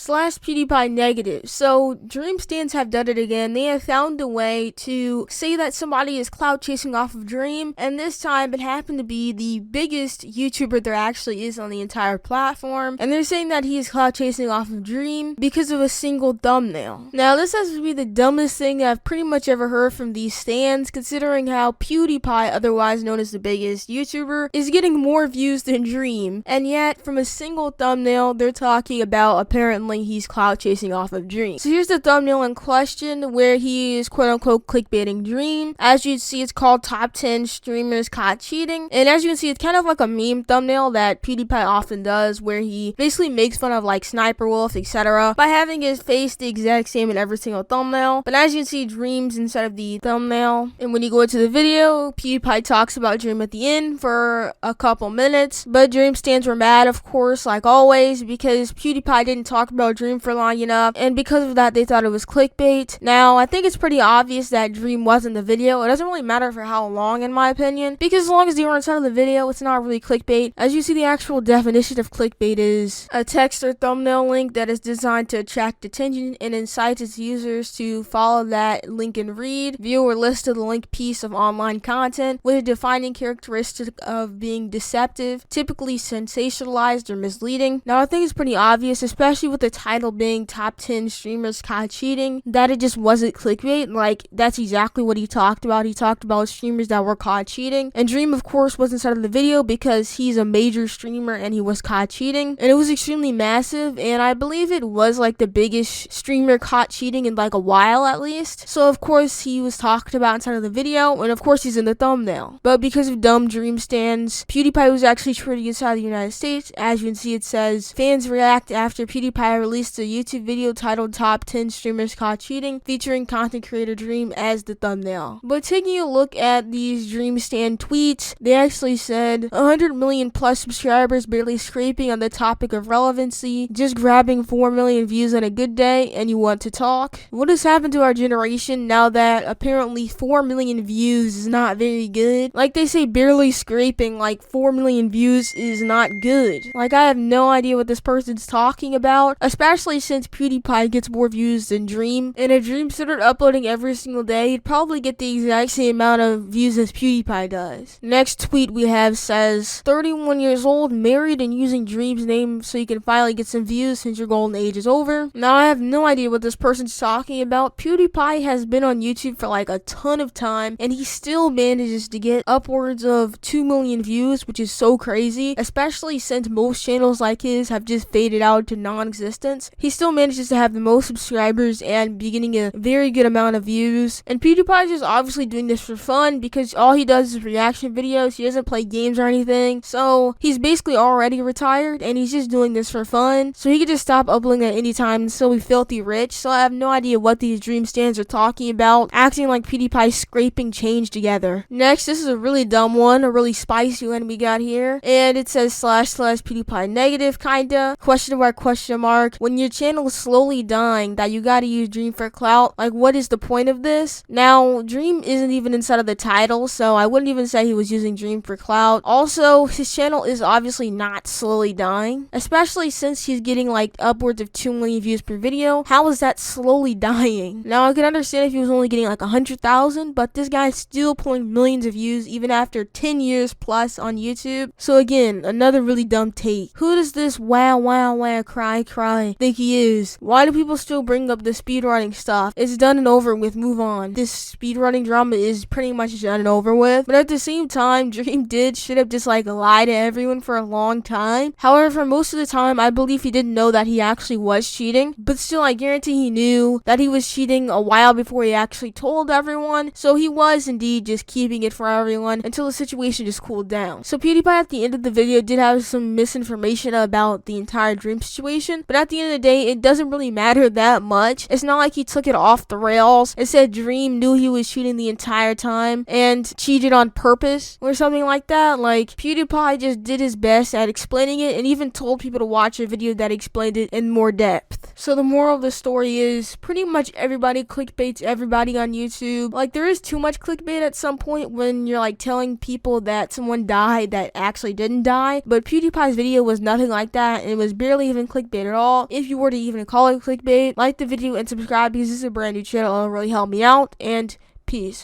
/PewDiePie negative. So Dream stands have done it again. They have found a way to say that somebody is clout chasing off of Dream, and this time it happened to be the biggest YouTuber there actually is on the entire platform, and they're saying that he is clout chasing off of Dream because of a single thumbnail. Now this has to be the dumbest thing I've pretty much ever heard from these stands, considering how PewDiePie, otherwise known as the biggest YouTuber, is getting more views than Dream, and yet from a single thumbnail they're talking about apparently he's clout chasing off of Dream. So here's the thumbnail in question where he is quote unquote clickbaiting Dream. As you can see, it's called Top 10 Streamers Caught Cheating, and as you can see, it's kind of like a meme thumbnail that PewDiePie often does, where he basically makes fun of like Sniper Wolf, etc. by having his face the exact same in every single thumbnail. But as you can see, Dream's inside of the thumbnail, and when you go into the video, PewDiePie talks about Dream at the end for a couple minutes, but Dream stands were mad, of course, like always, because PewDiePie didn't talk about Dream for long enough, and because of that they thought it was clickbait. Now I think it's pretty obvious that Dream was in the video. It doesn't really matter for how long, in my opinion, because as long as they were inside of the video, it's not really clickbait. As you see, the actual definition of clickbait is a text or thumbnail link that is designed to attract attention and incites its users to follow that link and read, view, or listen to the link piece of online content with a defining characteristic of being deceptive, typically sensationalized or misleading. Now I think it's pretty obvious, especially with the title being Top 10 Streamers Caught Cheating, that it just wasn't clickbait. Like, that's exactly what he talked about. He talked about streamers that were caught cheating, and Dream of course was inside of the video because he's a major streamer and he was caught cheating, and it was extremely massive, and I believe it was like the biggest streamer caught cheating in like a while at least. So of course he was talked about inside of the video, and of course he's in the thumbnail. But because of dumb Dream stands, PewDiePie was actually treated inside the United States. As you can see, it says fans react after PewDiePie released a YouTube video titled Top 10 Streamers Caught Cheating, featuring content creator Dream as the thumbnail. But taking a look at these Dream stand tweets, they actually said 100 million plus subscribers barely scraping on the topic of relevancy, just grabbing 4 million views on a good day, and you want to talk? What has happened to our generation now that apparently 4 million views is not very good? Like they say, barely scraping, like 4 million views is not good. Like, I have no idea what this person's talking about, especially since PewDiePie gets more views than Dream, and if Dream started uploading every single day, he'd probably get the exact same amount of views as PewDiePie does. Next tweet we have says, 31 years old, married, and using Dream's name so you can finally get some views since your golden age is over. Now I have no idea what this person's talking about. PewDiePie has been on YouTube for like a ton of time, and he still manages to get upwards of 2 million views, which is so crazy, especially since most channels like his have just faded out to non-existence. He still manages to have the most subscribers and be getting a very good amount of views, and PewDiePie is just obviously doing this for fun because all he does is reaction videos. He doesn't play games or anything, so he's basically already retired and he's just doing this for fun, so he could just stop uploading at any time and still be filthy rich. So I have no idea what these Dream stands are talking about, acting like PewDiePie scraping change together. Next, this is a really dumb one, a really spicy one we got here, and it says / PewDiePie negative kinda question mark when your channel is slowly dying that you gotta use Dream for clout. Like, what is the point of this? Now Dream isn't even inside of the title, so I wouldn't even say he was using Dream for clout. Also, his channel is obviously not slowly dying, especially since he's getting like upwards of 2 million views per video. How is that slowly dying? Now I can understand if he was only getting like 100,000, but this guy's still pulling millions of views even after 10 years plus on YouTube. So again, another really dumb take. Who does this wow cry think he is? Why do people still bring up the speedrunning stuff? It's done and over with, move on. This speedrunning drama is pretty much done and over with, but at the same time, Dream did should have just like lied to everyone for a long time. However, for most of the time, I believe he didn't know that he actually was cheating, but still I guarantee he knew that he was cheating a while before he actually told everyone, so he was indeed just keeping it for everyone until the situation just cooled down. So PewDiePie at the end of the video did have some misinformation about the entire Dream situation, but at the end of the day, it doesn't really matter that much. It's not like he took it off the rails. It said Dream knew he was cheating the entire time and cheated on purpose or something like that. Like, PewDiePie just did his best at explaining it and even told people to watch a video that explained it in more depth. So the moral of the story is pretty much everybody clickbaits everybody on YouTube. Like, there is too much clickbait at some point when you're like telling people that someone died that actually didn't die. But PewDiePie's video was nothing like that, and it was barely even clickbait at all. If you were to even call it clickbait, like the video and subscribe because this is a brand new channel. It'll really help me out, and peace.